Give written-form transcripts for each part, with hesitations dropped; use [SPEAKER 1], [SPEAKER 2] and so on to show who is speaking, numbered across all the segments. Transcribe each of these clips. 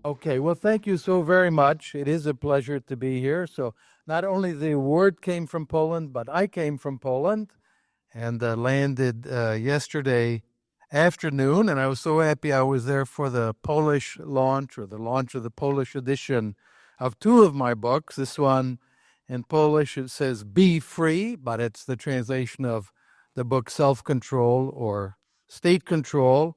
[SPEAKER 1] Okay, well, thank you so very much. It is a pleasure to be here. So, not only the award came from Poland, but I came from Poland and landed yesterday afternoon. And I was so happy I was there for the Polish launch or the launch of the Polish edition of two of my books. This one in Polish, it says Be Free, but it's the translation of the book Self Control or State Control.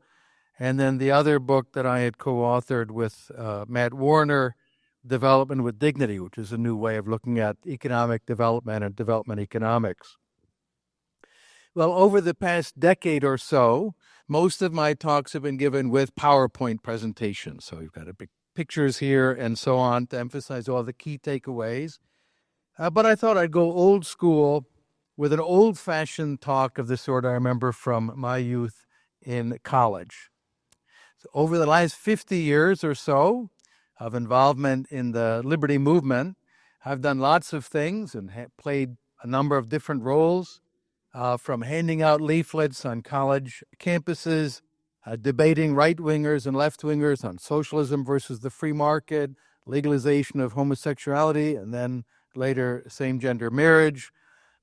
[SPEAKER 1] And then the other book that I had co-authored with Matt Warner, Development with Dignity, which is a new way of looking at economic development and development economics. Well, over the past decade or so, most of my talks have been given with PowerPoint presentations. So you've got big pictures here and so on to emphasize all the key takeaways. But I thought I'd go old school with an old-fashioned talk of the sort I remember from my youth in college. So over the last 50 years or so of involvement in the liberty movement, I've done lots of things and played a number of different roles, from handing out leaflets on college campuses, debating right-wingers and left-wingers on socialism versus the free market, legalization of homosexuality, and then later same-gender marriage,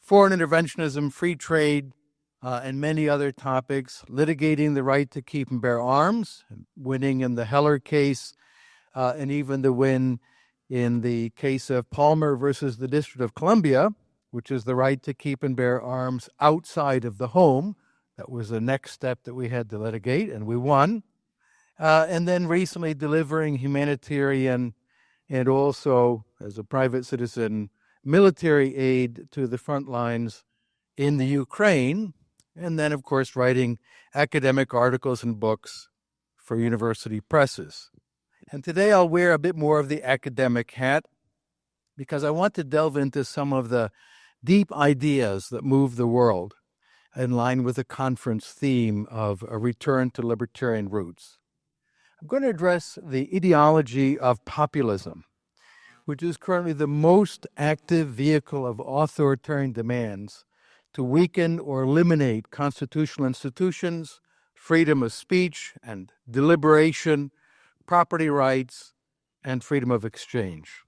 [SPEAKER 1] foreign interventionism, free trade, and many other topics, litigating the right to keep and bear arms, winning in the Heller case, and even the win in the case of Palmer versus the District of Columbia, which is the right to keep and bear arms outside of the home. That was the next step that we had to litigate, and we won. And then recently delivering humanitarian and also, as a private citizen, military aid to the front lines in the Ukraine, and then, of course, writing academic articles and books for university presses. And today I'll wear a bit more of the academic hat because I want to delve into some of the deep ideas that move the world in line with the conference theme of a return to libertarian roots. I'm going to address the ideology of populism, which is currently the most active vehicle of authoritarian demands to weaken or eliminate constitutional institutions, freedom of speech and deliberation, property rights, and freedom of exchange.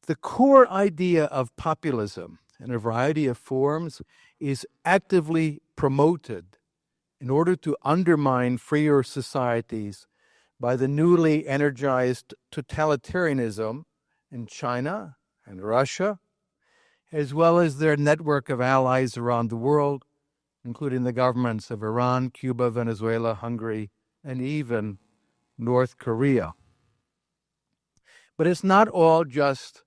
[SPEAKER 1] The core idea of populism in a variety of forms is actively promoted in order to undermine freer societies by the newly energized totalitarianism in China and Russia, as well as their network of allies around the world, including the governments of Iran, Cuba, Venezuela, Hungary, and even North Korea. But it's not all just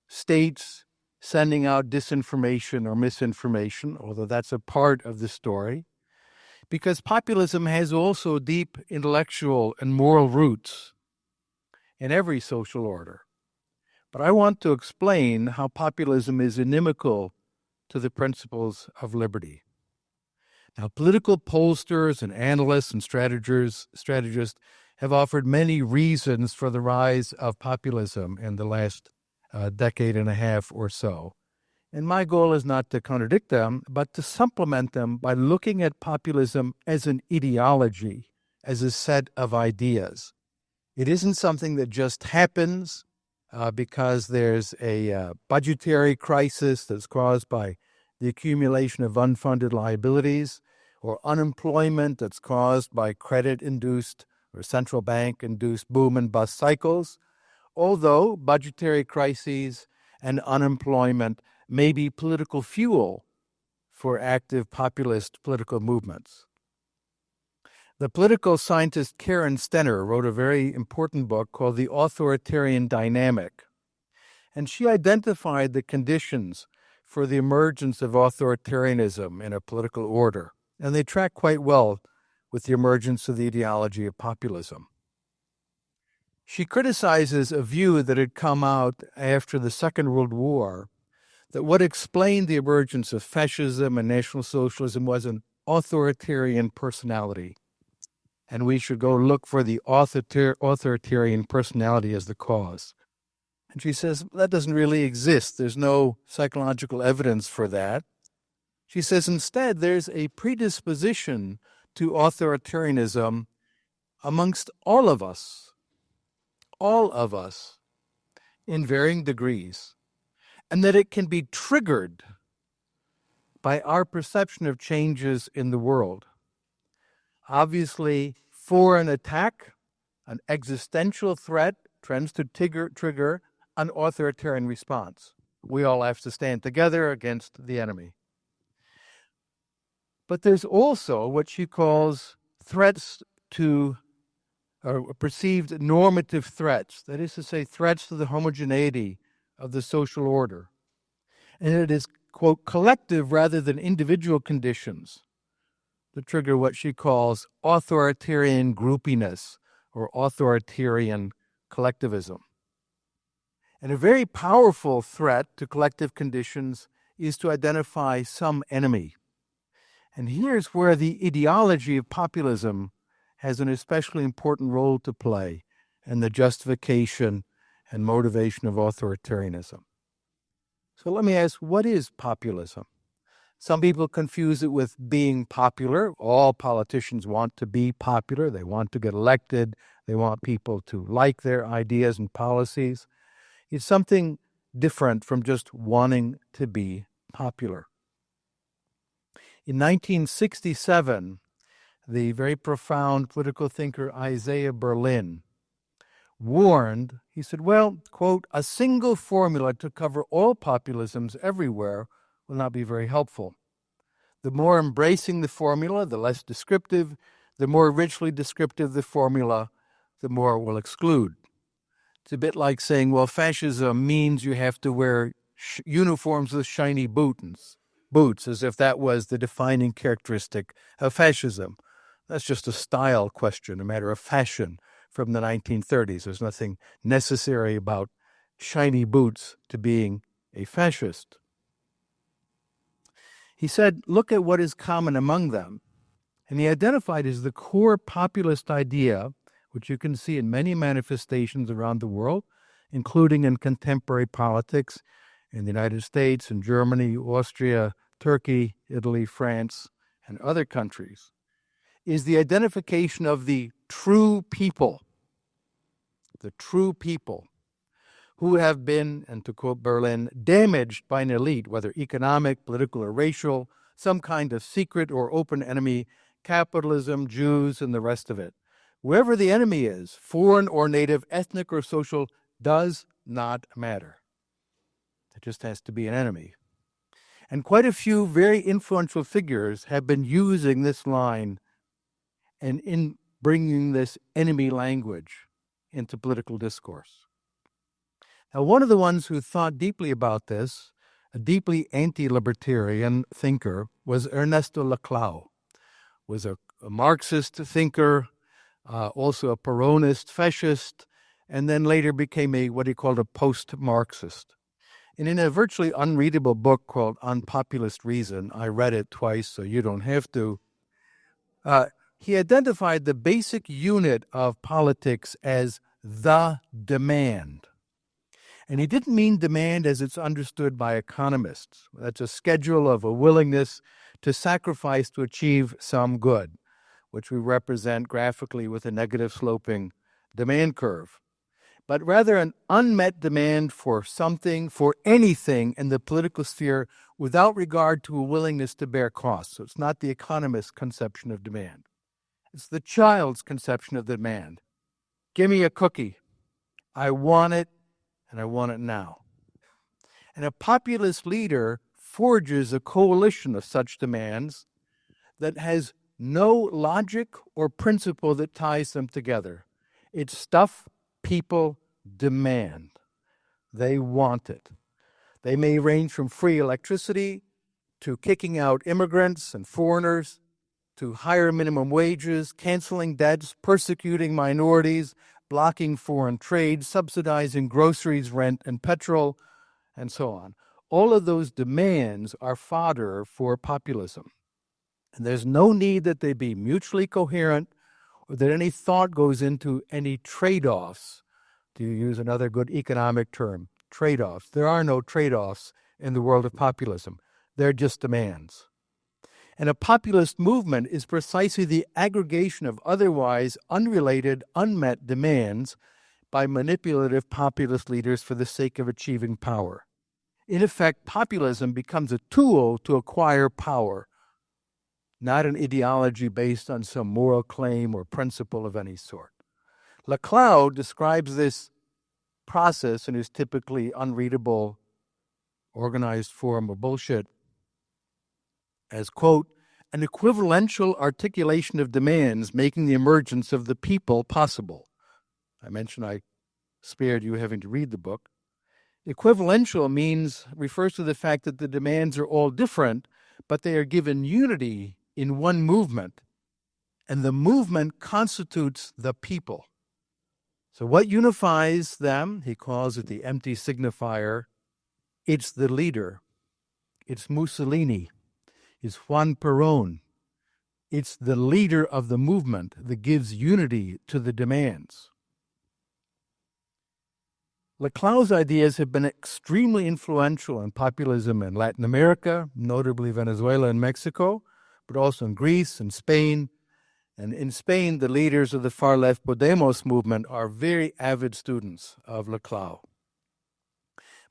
[SPEAKER 1] states sending out disinformation or misinformation, although that's a part of the story, because populism has also deep intellectual and moral roots in every social order. But I want to explain how populism is inimical to the principles of liberty. Now, political pollsters and analysts and strategists have offered many reasons for the rise of populism in the last decade and a half or so. And my goal is not to contradict them, but to supplement them by looking at populism as an ideology, as a set of ideas. It isn't something that just happens because there's a budgetary crisis that's caused by the accumulation of unfunded liabilities, or unemployment that's caused by credit-induced or central bank-induced boom and bust cycles, although budgetary crises and unemployment may be political fuel for active populist political movements. The political scientist Karen Stenner wrote a very important book called The Authoritarian Dynamic, and she identified the conditions for the emergence of authoritarianism in a political order, and they track quite well with the emergence of the ideology of populism. She criticizes a view that had come out after the Second World War, that what explained the emergence of fascism and National Socialism was an authoritarian personality, and we should go look for the authoritarian personality as the cause. And she says, that doesn't really exist. There's no psychological evidence for that. She says, instead, there's a predisposition to authoritarianism amongst all of us, all of us in varying degrees, and that it can be triggered by our perception of changes in the world. Obviously, foreign attack, an existential threat, tends to trigger an authoritarian response. We all have to stand together against the enemy. But there's also what she calls threats to, or perceived normative threats, that is to say, threats to the homogeneity of the social order. And it is, quote, collective rather than individual conditions that trigger what she calls authoritarian groupiness or authoritarian collectivism. And a very powerful threat to collective conditions is to identify some enemy. And here's where the ideology of populism has an especially important role to play in the justification and motivation of authoritarianism. So let me ask, what is populism? Some people confuse it with being popular. All politicians want to be popular. They want to get elected. They want people to like their ideas and policies. It's something different from just wanting to be popular. In 1967, the very profound political thinker Isaiah Berlin warned, he said, well, quote, a single formula to cover all populisms everywhere will not be very helpful. The more embracing the formula, the less descriptive. The more richly descriptive the formula, the more it will exclude. It's a bit like saying, well, fascism means you have to wear uniforms with shiny boots, as if that was the defining characteristic of fascism. That's just a style question, a matter of fashion from the 1930s. There's nothing necessary about shiny boots to being a fascist. He said, look at what is common among them. And he identified as the core populist idea, which you can see in many manifestations around the world, including in contemporary politics in the United States, in Germany, Austria, Turkey, Italy, France, and other countries, is the identification of the true people who have been, and to quote Berlin, damaged by an elite, whether economic, political, or racial, some kind of secret or open enemy, capitalism, Jews, and the rest of it. Whoever the enemy is, foreign or native, ethnic or social, does not matter. It just has to be an enemy. And quite a few very influential figures have been using this line and in bringing this enemy language into political discourse. Now, one of the ones who thought deeply about this, a deeply anti-libertarian thinker, was Ernesto Laclau, was a Marxist thinker, also a Peronist, fascist, and then later became what he called a post-Marxist. And in a virtually unreadable book called On Populist Reason, I read it twice, so you don't have to, he identified the basic unit of politics as the demand. And he didn't mean demand as it's understood by economists. That's a schedule of a willingness to sacrifice to achieve some good, which we represent graphically with a negative sloping demand curve. But rather an unmet demand for something, for anything in the political sphere without regard to a willingness to bear costs. So it's not the economist's conception of demand. It's the child's conception of demand. Give me a cookie. I want it, and I want it now. And a populist leader forges a coalition of such demands that has no logic or principle that ties them together. It's stuff people demand. They want it. They may range from free electricity to kicking out immigrants and foreigners to higher minimum wages, canceling debts, persecuting minorities, blocking foreign trade, subsidizing groceries, rent, and petrol, and so on. All of those demands are fodder for populism. And there's no need that they be mutually coherent or that any thought goes into any trade-offs, to use another good economic term, trade-offs. There are no trade-offs in the world of populism. They're just demands. And a populist movement is precisely the aggregation of otherwise unrelated, unmet demands by manipulative populist leaders for the sake of achieving power. In effect, populism becomes a tool to acquire power, not an ideology based on some moral claim or principle of any sort. Laclau describes this process in his typically unreadable, organized form of bullshit as, quote, an equivalential articulation of demands making the emergence of the people possible. I mentioned I spared you having to read the book. Equivalential refers to the fact that the demands are all different, but they are given unity in one movement, and the movement constitutes the people. So what unifies them, he calls it the empty signifier, it's the leader. It's Mussolini. It's Juan Perón. It's the leader of the movement that gives unity to the demands. Laclau's ideas have been extremely influential in populism in Latin America, notably Venezuela and Mexico, but also in Greece and Spain. And in Spain, the leaders of the far-left Podemos movement are very avid students of Laclau.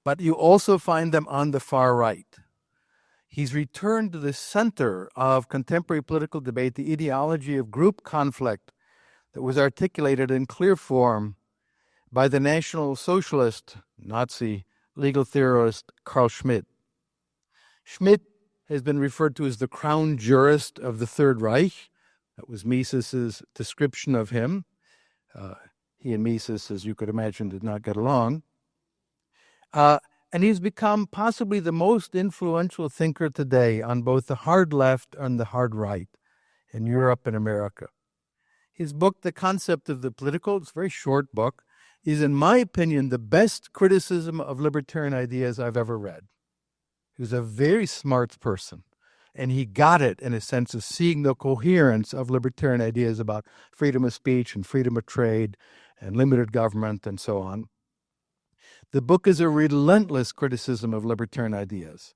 [SPEAKER 1] But you also find them on the far right. He's returned to the center of contemporary political debate, the ideology of group conflict that was articulated in clear form by the National Socialist, Nazi, legal theorist Carl Schmitt. Schmitt has been referred to as the crown jurist of the Third Reich. That was Mises's description of him. He and Mises, as you could imagine, did not get along. And he's become possibly the most influential thinker today on both the hard left and the hard right in Europe and America. His book, The Concept of the Political, it's a very short book, is, in my opinion, the best criticism of libertarian ideas I've ever read. He was a very smart person, and he got it in a sense of seeing the coherence of libertarian ideas about freedom of speech and freedom of trade and limited government and so on. The book is a relentless criticism of libertarian ideas.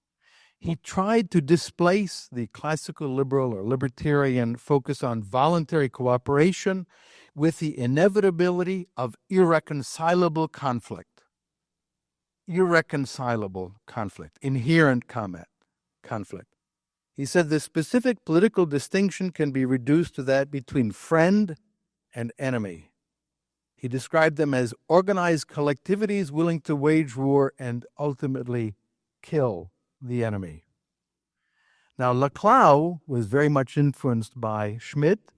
[SPEAKER 1] He tried to displace the classical liberal or libertarian focus on voluntary cooperation with the inevitability of irreconcilable conflict. Irreconcilable conflict, inherent conflict. He said the specific political distinction can be reduced to that between friend and enemy. He described them as organized collectivities willing to wage war and ultimately kill the enemy. Now, Laclau was very much influenced by Schmitt,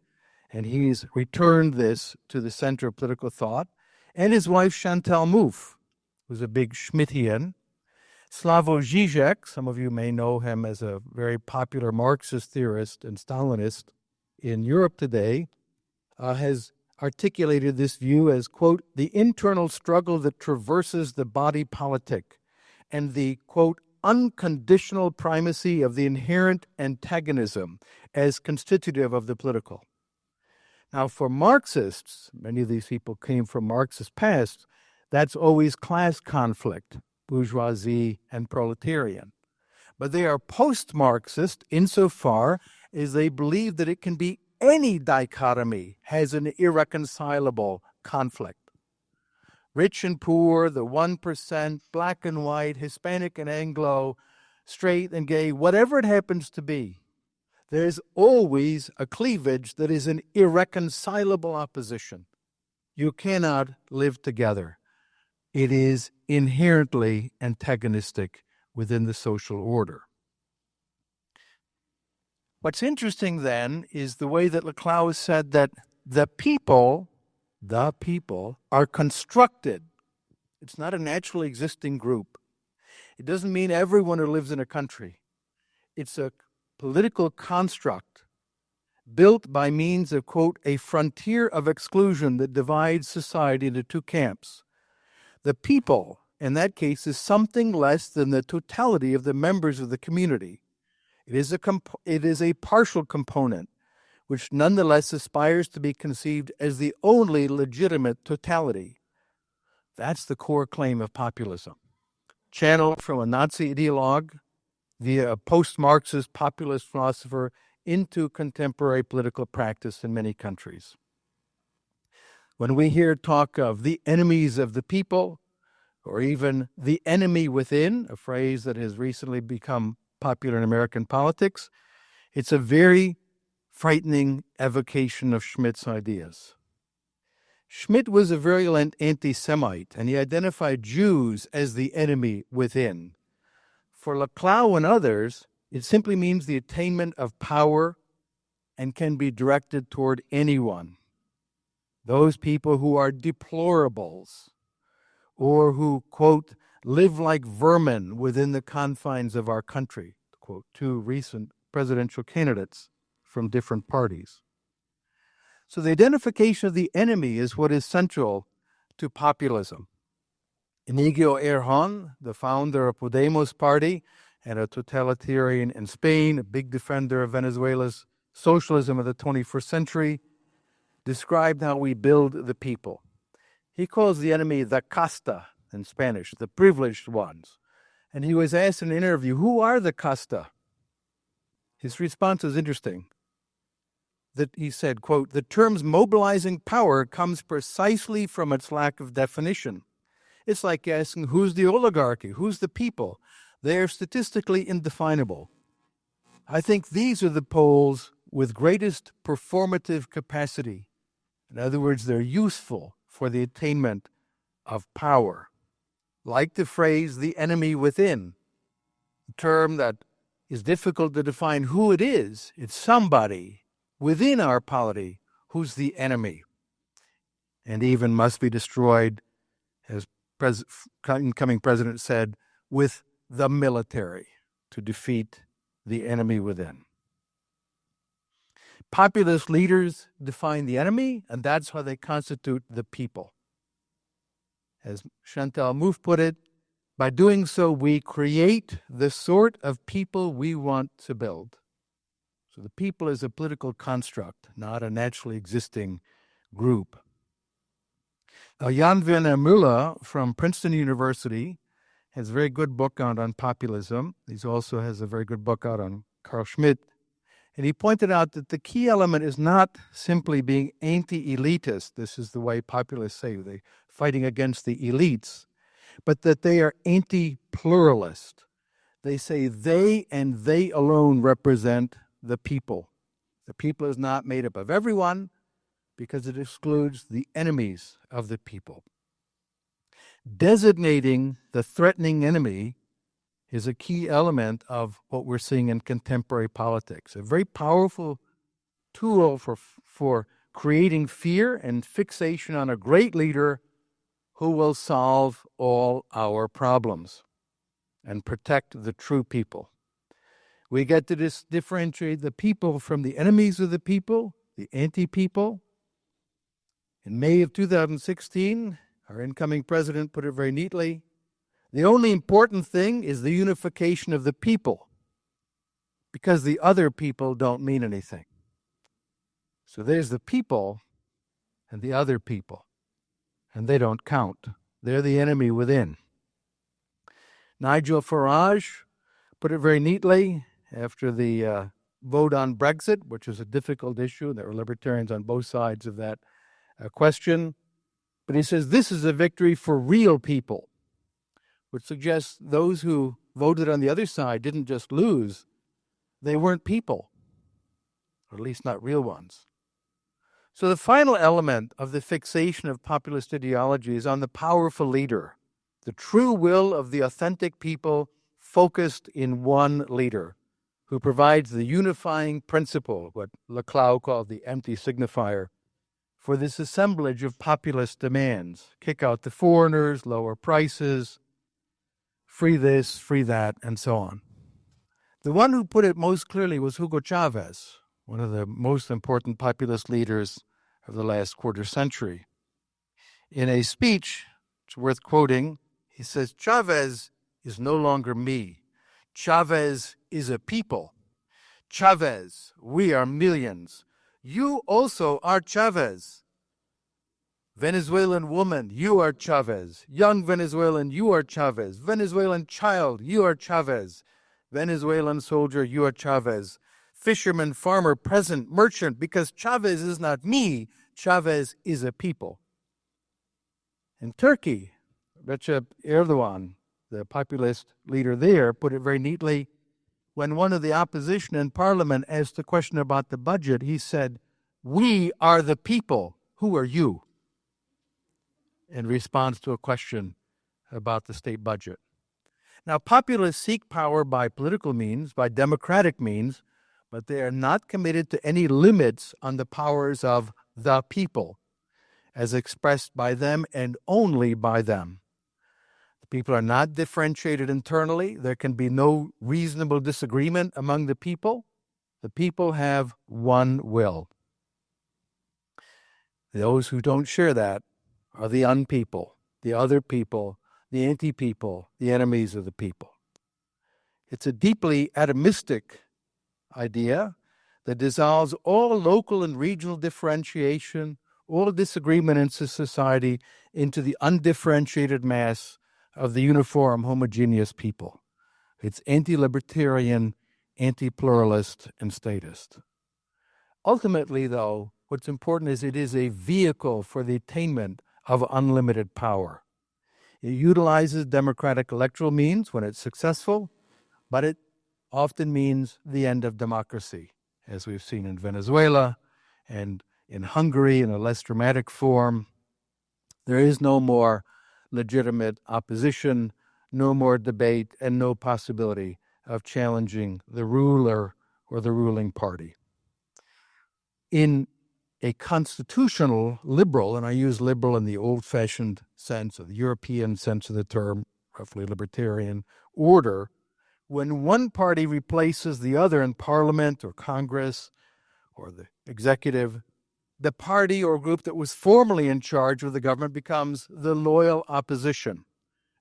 [SPEAKER 1] and he's returned this to the center of political thought, and his wife Chantal Mouffe was a big Schmittian. Slavoj Žižek, some of you may know him as a very popular Marxist theorist and Stalinist in Europe today, has articulated this view as, quote, the internal struggle that traverses the body politic and the, quote, unconditional primacy of the inherent antagonism as constitutive of the political. Now, for Marxists, many of these people came from Marxist past, that's always class conflict, bourgeoisie and proletarian. But they are post-Marxist insofar as they believe that it can be any dichotomy has an irreconcilable conflict. Rich and poor, the 1%, black and white, Hispanic and Anglo, straight and gay, whatever it happens to be, there's always a cleavage that is an irreconcilable opposition. You cannot live together. It is inherently antagonistic within the social order. What's interesting then is the way that Laclau has said that the people are constructed. It's not a naturally existing group. It doesn't mean everyone who lives in a country. It's a political construct built by means of, quote, a frontier of exclusion that divides society into two camps. The people, in that case, is something less than the totality of the members of the community. It is a partial component, which nonetheless aspires to be conceived as the only legitimate totality. That's the core claim of populism. Channeled from a Nazi ideologue via a post-Marxist populist philosopher into contemporary political practice in many countries. When we hear talk of the enemies of the people, or even the enemy within, a phrase that has recently become popular in American politics, it's a very frightening evocation of Schmidt's ideas. Schmidt was a virulent anti-Semite, and he identified Jews as the enemy within. For Laclau and others, it simply means the attainment of power and can be directed toward anyone. Those people who are deplorables or who, quote, live like vermin within the confines of our country, quote, two recent presidential candidates from different parties. So the identification of the enemy is what is central to populism. Inigo Errejón, the founder of Podemos party and a totalitarian in Spain, a big defender of Venezuela's socialism of the 21st century, described how we build the people. He calls the enemy the casta in Spanish, the privileged ones. And he was asked in an interview, who are the casta? His response is interesting. That he said, quote, the term's mobilizing power comes precisely from its lack of definition. It's like asking, who's the oligarchy? Who's the people? They are statistically indefinable. I think these are the poles with greatest performative capacity. In other words, they're useful for the attainment of power. Like the phrase, the enemy within, a term that is difficult to define who it is. It's somebody within our polity who's the enemy and even must be destroyed, as incoming president said, with the military to defeat the enemy within. Populist leaders define the enemy, and that's how they constitute the people. As Chantal Mouffe put it, by doing so, we create the sort of people we want to build. So the people is a political construct, not a naturally existing group. Jan van der Müller from Princeton University has a very good book out on populism. He also has a very good book out on Carl Schmitt. And he pointed out that the key element is not simply being anti-elitist. This is the way populists say they're fighting against the elites, but that they are anti-pluralist. They say they and they alone represent the people. The people is not made up of everyone because it excludes the enemies of the people. Designating the threatening enemy is a key element of what we're seeing in contemporary politics. A very powerful tool for creating fear and fixation on a great leader who will solve all our problems and protect the true people. We get to differentiate the people from the enemies of the people, the anti-people. In May of 2016, our incoming president put it very neatly, the only important thing is the unification of the people, because the other people don't mean anything. So there's the people and the other people, and they don't count. They're the enemy within. Nigel Farage put it very neatly after the vote on Brexit, which is a difficult issue. There were libertarians on both sides of that question. But he says this is a victory for real people, which suggests those who voted on the other side didn't just lose. They weren't people, or at least not real ones. So the final element of the fixation of populist ideology is on the powerful leader, the true will of the authentic people focused in one leader who provides the unifying principle, what Laclau called the empty signifier, for this assemblage of populist demands. Kick out the foreigners, lower prices, free this, free that, and so on. The one who put it most clearly was Hugo Chavez, one of the most important populist leaders of the last quarter century. In a speech, it's worth quoting, he says, Chavez is no longer me. Chavez is a people. Chavez, we are millions. You also are Chavez. Venezuelan woman, you are Chavez. Young Venezuelan, you are Chavez. Venezuelan child, you are Chavez. Venezuelan soldier, you are Chavez. Fisherman, farmer, peasant, merchant, because Chavez is not me, Chavez is a people. In Turkey, Recep Erdogan, the populist leader there, put it very neatly. When one of the opposition in parliament asked a question about the budget, he said, "We are the people. Who are you?" in response to a question about the state budget. Now, populists seek power by political means, by democratic means, but they are not committed to any limits on the powers of the people, as expressed by them and only by them. The people are not differentiated internally. There can be no reasonable disagreement among the people. The people have one will. Those who don't share that are the unpeople, the other people, the anti-people, the enemies of the people. It's a deeply atomistic idea that dissolves all local and regional differentiation, all disagreement in society into the undifferentiated mass of the uniform, homogeneous people. It's anti-libertarian, anti-pluralist, and statist. Ultimately, though, what's important is it is a vehicle for the attainment of unlimited power. It utilizes democratic electoral means when it's successful, but it often means the end of democracy, as we've seen in Venezuela and in Hungary in a less dramatic form. There is no more legitimate opposition, no more debate, and no possibility of challenging the ruler or the ruling party. In a constitutional liberal, and I use liberal in the old-fashioned sense, or the European sense of the term, roughly libertarian order, when one party replaces the other in parliament or Congress or the executive, the party or group that was formerly in charge of the government becomes the loyal opposition,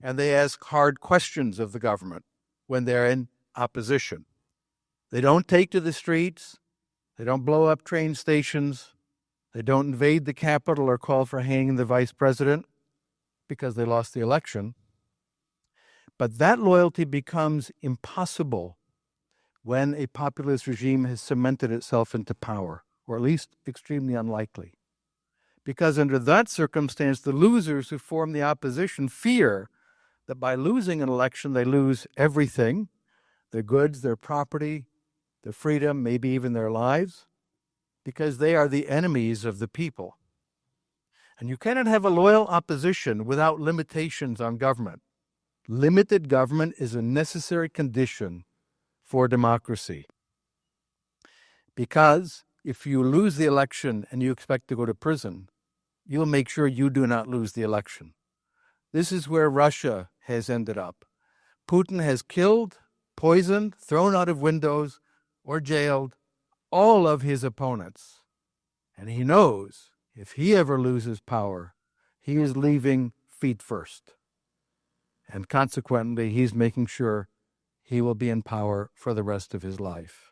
[SPEAKER 1] and they ask hard questions of the government when they're in opposition. They don't take to the streets. They don't blow up train stations. They don't invade the Capitol or call for hanging the vice president because they lost the election. But that loyalty becomes impossible when a populist regime has cemented itself into power, or at least extremely unlikely. Because under that circumstance, the losers who form the opposition fear that by losing an election, they lose everything, their goods, their property, their freedom, maybe even their lives, because they are the enemies of the people. And you cannot have a loyal opposition without limitations on government. Limited government is a necessary condition for democracy. Because if you lose the election and you expect to go to prison, you'll make sure you do not lose the election. This is where Russia has ended up. Putin has killed, poisoned, thrown out of windows, or jailed all of his opponents. And he knows if he ever loses power, he is leaving feet first. And consequently, he's making sure he will be in power for the rest of his life,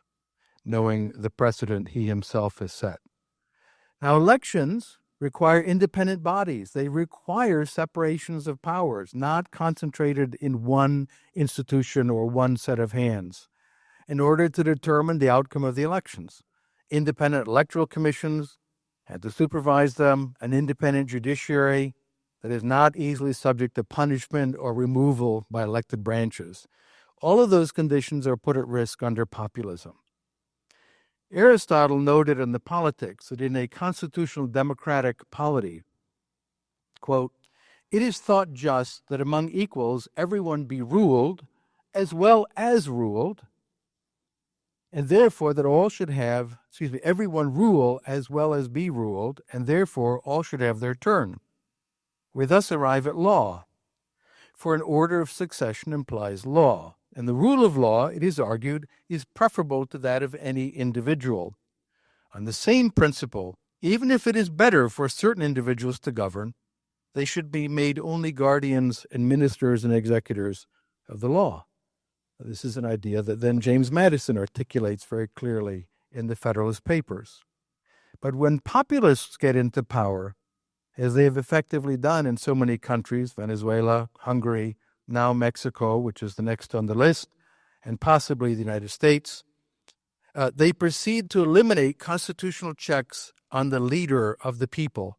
[SPEAKER 1] knowing the precedent he himself has set. Now, elections require independent bodies. They require separations of powers, not concentrated in one institution or one set of hands, in order to determine the outcome of the elections. Independent electoral commissions had to supervise them, an independent judiciary that is not easily subject to punishment or removal by elected branches. All of those conditions are put at risk under populism. Aristotle noted in the Politics that in a constitutional democratic polity, quote, "It is thought just that among equals everyone be ruled as well as ruled, and therefore that all should have, everyone rule as well as be ruled, and therefore all should have their turn. We thus arrive at law, for an order of succession implies law, and the rule of law, it is argued, is preferable to that of any individual. On the same principle, even if it is better for certain individuals to govern, they should be made only guardians and ministers and executors of the law." This is an idea that then James Madison articulates very clearly in the Federalist Papers. But when populists get into power, as they have effectively done in so many countries, Venezuela, Hungary, now Mexico, which is the next on the list, and possibly the United States, they proceed to eliminate constitutional checks on the leader of the people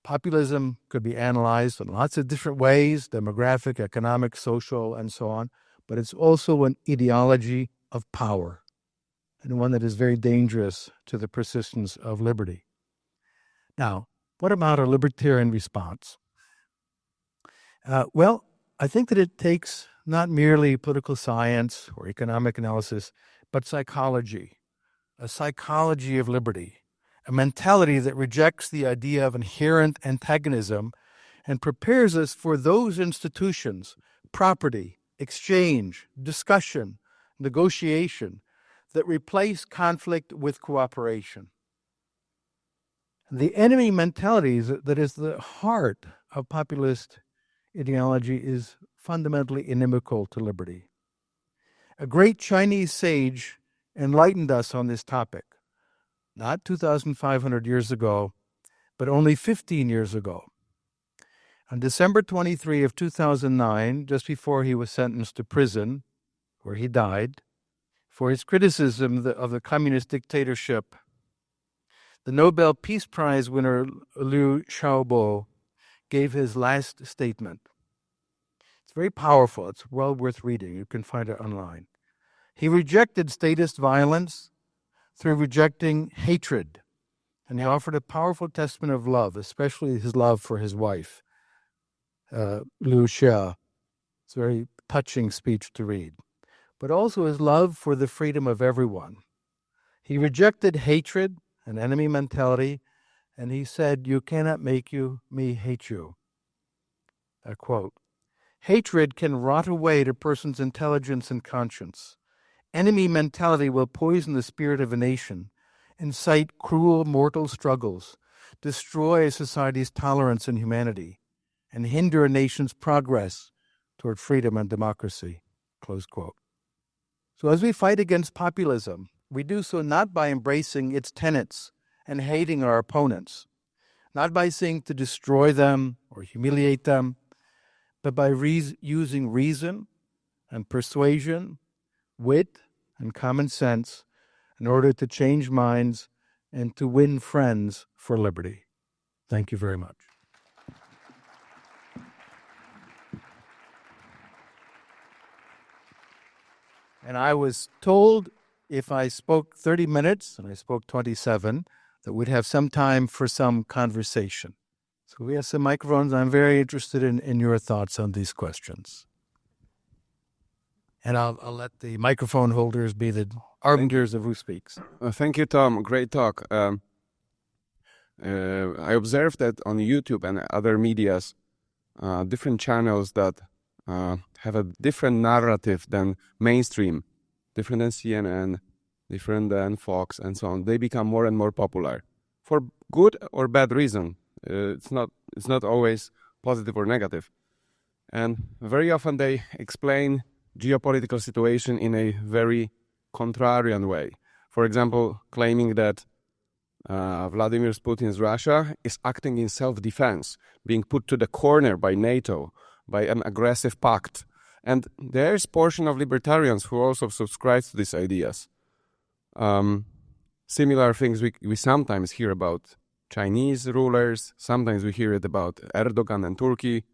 [SPEAKER 1] Populism could be analyzed in lots of different ways, demographic, economic, social, and so on, but it's also an ideology of power, and one that is very dangerous to the persistence of liberty. Now, what about a libertarian response? Well, I think that it takes not merely political science or economic analysis, but psychology, a psychology of liberty, a mentality that rejects the idea of inherent antagonism and prepares us for those institutions, property, exchange, discussion, negotiation, that replace conflict with cooperation. The enemy mentality that is the heart of populist ideology is fundamentally inimical to liberty. A great Chinese sage enlightened us on this topic, not 2,500 years ago, but only 15 years ago. On December 23 of 2009, just before he was sentenced to prison, where he died, for his criticism of the communist dictatorship, the Nobel Peace Prize winner Liu Xiaobo gave his last statement. It's very powerful. It's well worth reading. You can find it online. He rejected statist violence through rejecting hatred, and he offered a powerful testament of love, especially his love for his wife, Liu Xia. It's a very touching speech to read, but also his love for the freedom of everyone. He rejected hatred and enemy mentality, and he said, "You cannot make me hate you." A quote. Hatred can rot away a person's intelligence and conscience. Enemy mentality will poison the spirit of a nation, incite cruel mortal struggles, destroy a society's tolerance and humanity, and hinder a nation's progress toward freedom and democracy. Close quote. So as we fight against populism, we do so not by embracing its tenets and hating our opponents, not by seeking to destroy them or humiliate them, but by using reason and persuasion, wit and common sense in order to change minds and to win friends for liberty. Thank you very much. And I was told if I spoke 30 minutes, and I spoke 27, that we'd have some time for some conversation. So we have some microphones. I'm very interested in your thoughts on these questions. And I'll let the microphone holders be the arbiters of who speaks.
[SPEAKER 2] Thank you, Tom. Great talk. I observed that on YouTube and other medias, different channels that have a different narrative than mainstream, different than CNN, different than Fox, and so on. They become more and more popular for good or bad reason. It's not always positive or negative. And very often they explain geopolitical situation in a very contrarian way. For example, claiming that Vladimir Putin's Russia is acting in self-defense, being put to the corner by NATO, by an aggressive pact. And there's a portion of libertarians who also subscribe to these ideas. Similar things we sometimes hear about Chinese rulers, sometimes we hear it about Erdogan and Turkey,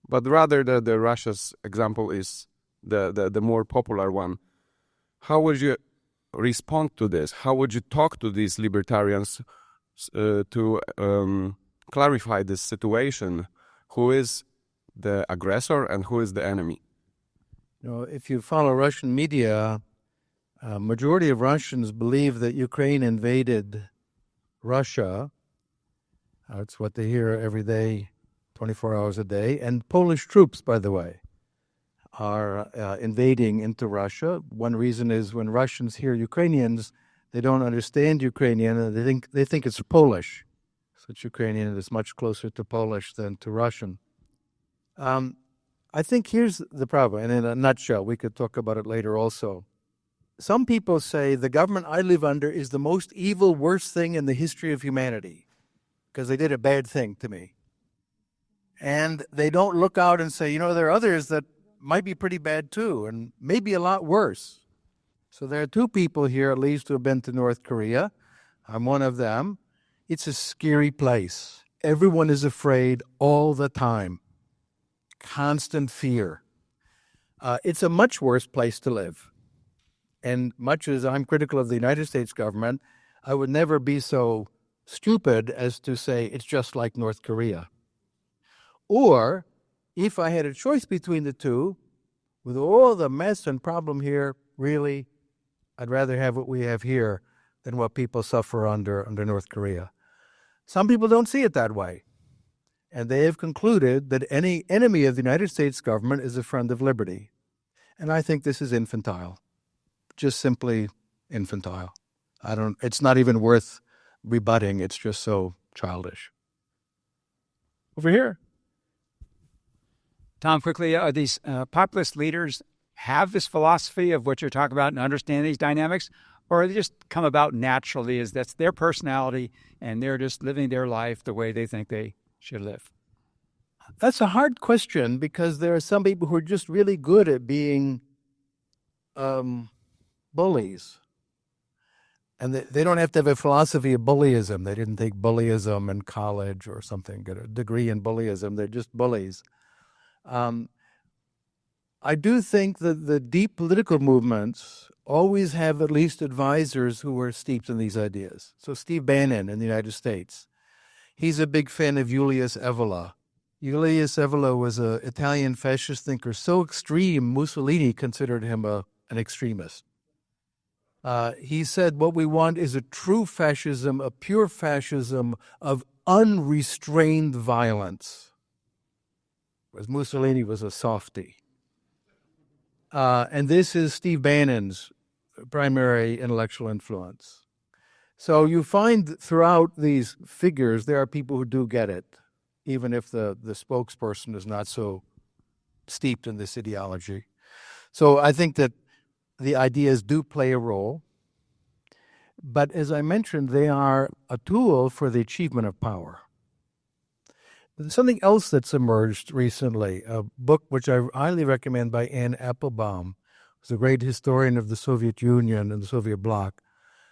[SPEAKER 2] but rather the Russia's example is the more popular one. How would you respond to this? How would you talk to these libertarians to clarify this situation? Who is the aggressor and who is the enemy?
[SPEAKER 1] You know, if you follow Russian media, majority of Russians believe that Ukraine invaded Russia. It's what they hear every day, 24 hours a day. And Polish troops, by the way, are invading into Russia. One reason is when Russians hear Ukrainians, they don't understand Ukrainian, and they think it's Polish. So it's Ukrainian is much closer to Polish than to Russian. I think here's the problem, and in a nutshell, we could talk about it later also. Some people say the government I live under is the most evil, worst thing in the history of humanity because they did a bad thing to me. And they don't look out and say, you know, there are others that might be pretty bad too, and maybe a lot worse. So there are two people here, at least, who have been to North Korea. I'm one of them. It's a scary place. Everyone is afraid all the time. Constant fear. It's a much worse place to live. And much as I'm critical of the United States government, I would never be so stupid as to say it's just like North Korea. Or if I had a choice between the two, with all the mess and problem here, really, I'd rather have what we have here than what people suffer under North Korea. Some people don't see it that way. And they have concluded that any enemy of the United States government is a friend of liberty. And I think this is infantile, just simply infantile. It's not even worth rebutting. It's just so childish. Over here.
[SPEAKER 3] Tom, quickly, are these populist leaders have this philosophy of what you're talking about and understand these dynamics, or they just come about naturally as that's their personality and they're just living their life the way they think they should live?
[SPEAKER 1] That's a hard question because there are some people who are just really good at being bullies. And they don't have to have a philosophy of bullyism. They didn't take bullyism in college or something, get a degree in bullyism. They're just bullies. I do think that the deep political movements always have at least advisors who are steeped in these ideas. So Steve Bannon in the United States, he's a big fan of Julius Evola. Julius Evola was an Italian fascist thinker so extreme, Mussolini considered him an extremist. He said, what we want is a true fascism, a pure fascism of unrestrained violence. Whereas Mussolini was a softie. And this is Steve Bannon's primary intellectual influence. So you find throughout these figures, there are people who do get it, even if the spokesperson is not so steeped in this ideology. So I think that the ideas do play a role. But as I mentioned, they are a tool for the achievement of power. There's something else that's emerged recently, a book which I highly recommend by Anne Applebaum, who's a great historian of the Soviet Union and the Soviet bloc.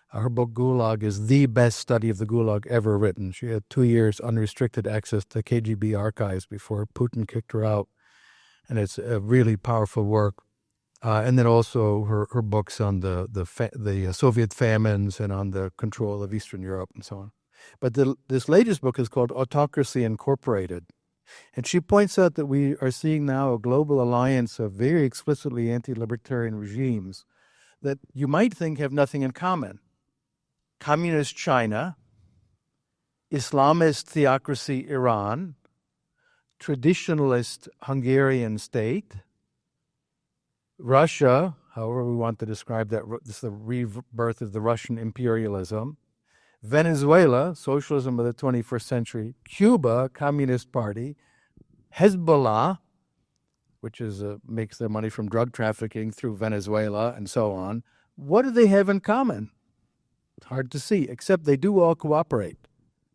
[SPEAKER 1] Her book, Gulag, is the best study of the Gulag ever written. She had 2 years unrestricted access to KGB archives before Putin kicked her out. And it's a really powerful work. And then also her books on the Soviet famines and on the control of Eastern Europe and so on. But this latest book is called Autocracy Incorporated. And she points out that we are seeing now a global alliance of very explicitly anti-libertarian regimes that you might think have nothing in common. Communist China, Islamist theocracy Iran, traditionalist Hungarian state, Russia, however we want to describe that, this is the rebirth of the Russian imperialism, Venezuela, socialism of the 21st century, Cuba, Communist Party, Hezbollah, which is makes their money from drug trafficking through Venezuela and so on. What do they have in common? It's hard to see, except they do all cooperate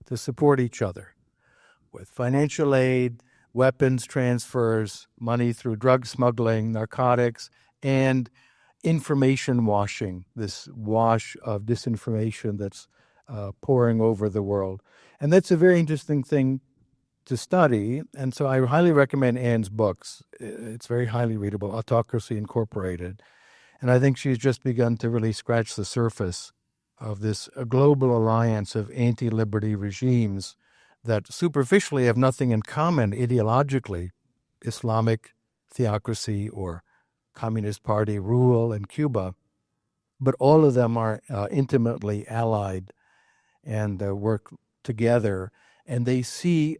[SPEAKER 1] to support each other with financial aid, weapons transfers, money through drug smuggling, narcotics, and information washing, this wash of disinformation that's pouring over the world. And that's a very interesting thing to study. And so I highly recommend Anne's books. It's very highly readable, Autocracy Incorporated. And I think she's just begun to really scratch the surface of this global alliance of anti-liberty regimes that superficially have nothing in common ideologically, Islamic theocracy or Communist Party rule in Cuba, but all of them are intimately allied and work together, and they see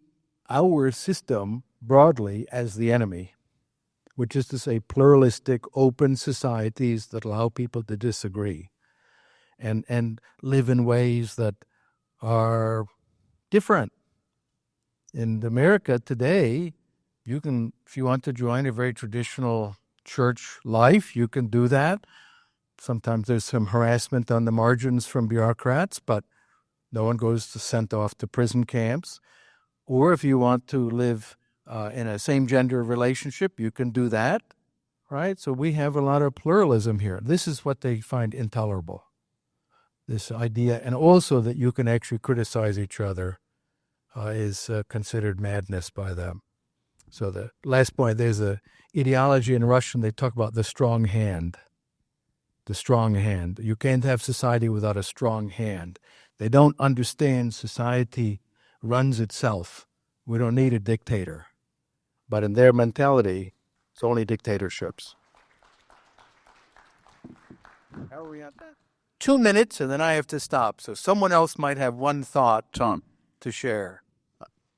[SPEAKER 1] our system broadly as the enemy, which is to say pluralistic, open societies that allow people to disagree and live in ways that are different. In America today, you can, if you want to join a very traditional church life, you can do that. Sometimes there's some harassment on the margins from bureaucrats, but no one goes sent off to prison camps. Or if you want to live in a same-gender relationship, you can do that, right? So we have a lot of pluralism here. This is what they find intolerable, this idea, and also that you can actually criticize each other is considered madness by them. So the last point, there's a ideology in Russian, they talk about the strong hand. The strong hand. You can't have society without a strong hand. They don't understand society runs itself. We don't need a dictator. But in their mentality, it's only dictatorships. How are we at that? 2 minutes, and then I have to stop. So someone else might have one thought
[SPEAKER 4] Tom,
[SPEAKER 1] to share.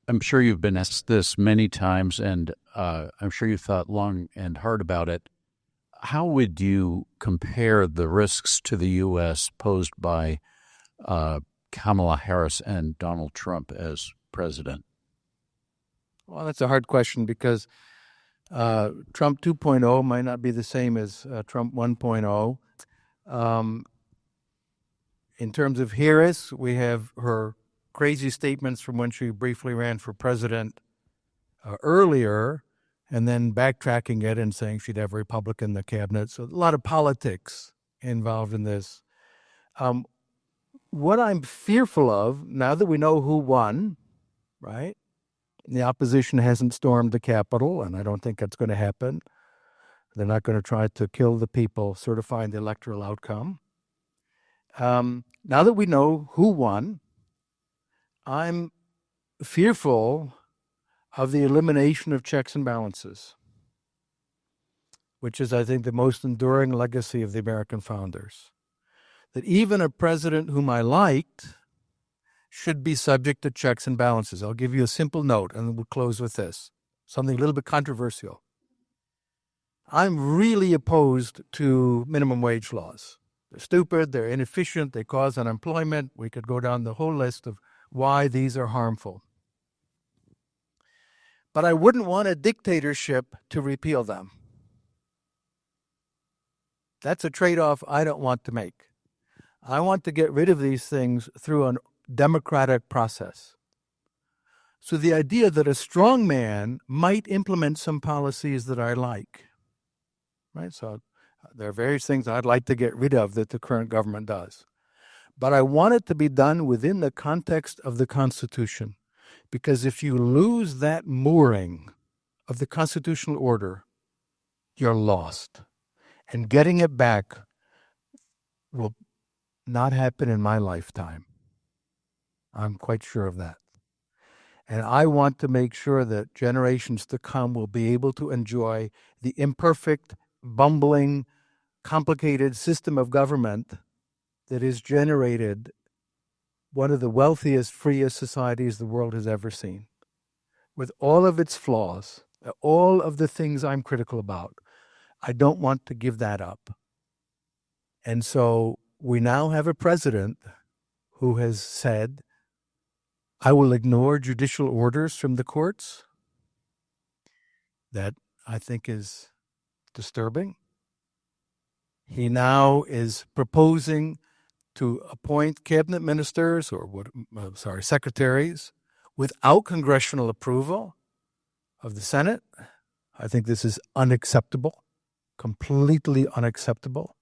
[SPEAKER 4] I'm sure you've been asked this many times, and I'm sure you thought long and hard about it. How would you compare the risks to the U.S. posed by Kamala Harris and Donald Trump as president?
[SPEAKER 1] Well, that's a hard question because Trump 2.0 might not be the same as Trump 1.0. In terms of Harris, we have her crazy statements from when she briefly ran for president earlier, and then backtracking it and saying she'd have a Republican in the cabinet. So a lot of politics involved in this. What I'm fearful of, now that we know who won, right? The opposition hasn't stormed the Capitol, and I don't think that's going to happen. They're not going to try to kill the people certifying the electoral outcome. Now that we know who won, I'm fearful of the elimination of checks and balances, which is, I think, the most enduring legacy of the American founders. That even a president whom I liked should be subject to checks and balances. I'll give you a simple note, and we'll close with this, something a little bit controversial. I'm really opposed to minimum wage laws. They're stupid, they're inefficient, they cause unemployment. We could go down the whole list of why these are harmful. But I wouldn't want a dictatorship to repeal them. That's a trade-off I don't want to make. I want to get rid of these things through a democratic process. So the idea that a strong man might implement some policies that I like, right? So there are various things I'd like to get rid of that the current government does. But I want it to be done within the context of the Constitution. Because if you lose that mooring of the constitutional order, you're lost. And getting it back will not happen in my lifetime. I'm quite sure of that. And I want to make sure that generations to come will be able to enjoy the imperfect, bumbling, complicated system of government that has generated one of the wealthiest, freest societies the world has ever seen. With all of its flaws, all of the things I'm critical about, I don't want to give that up. And so we now have a president who has said, I will ignore judicial orders from the courts. That, I think, is disturbing. He now is proposing to appoint cabinet ministers or secretaries without congressional approval of the Senate. I think this is unacceptable, completely unacceptable.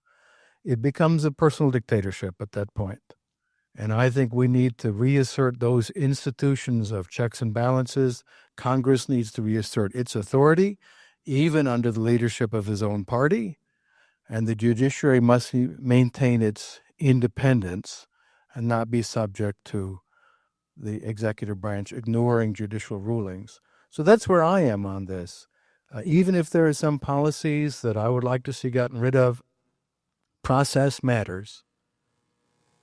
[SPEAKER 1] It becomes a personal dictatorship at that point. And I think we need to reassert those institutions of checks and balances. Congress needs to reassert its authority, even under the leadership of his own party. And the judiciary must maintain its independence and not be subject to the executive branch ignoring judicial rulings. So that's where I am on this. Even if there are some policies that I would like to see gotten rid of, process matters.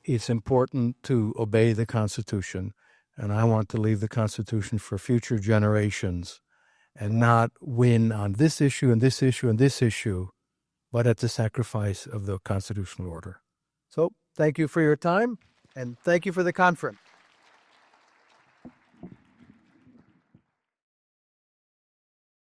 [SPEAKER 1] It's important to obey the Constitution, and I want to leave the Constitution for future generations and not win on this issue and this issue and this issue, but at the sacrifice of the constitutional order. So thank you for your time, and thank you for the conference.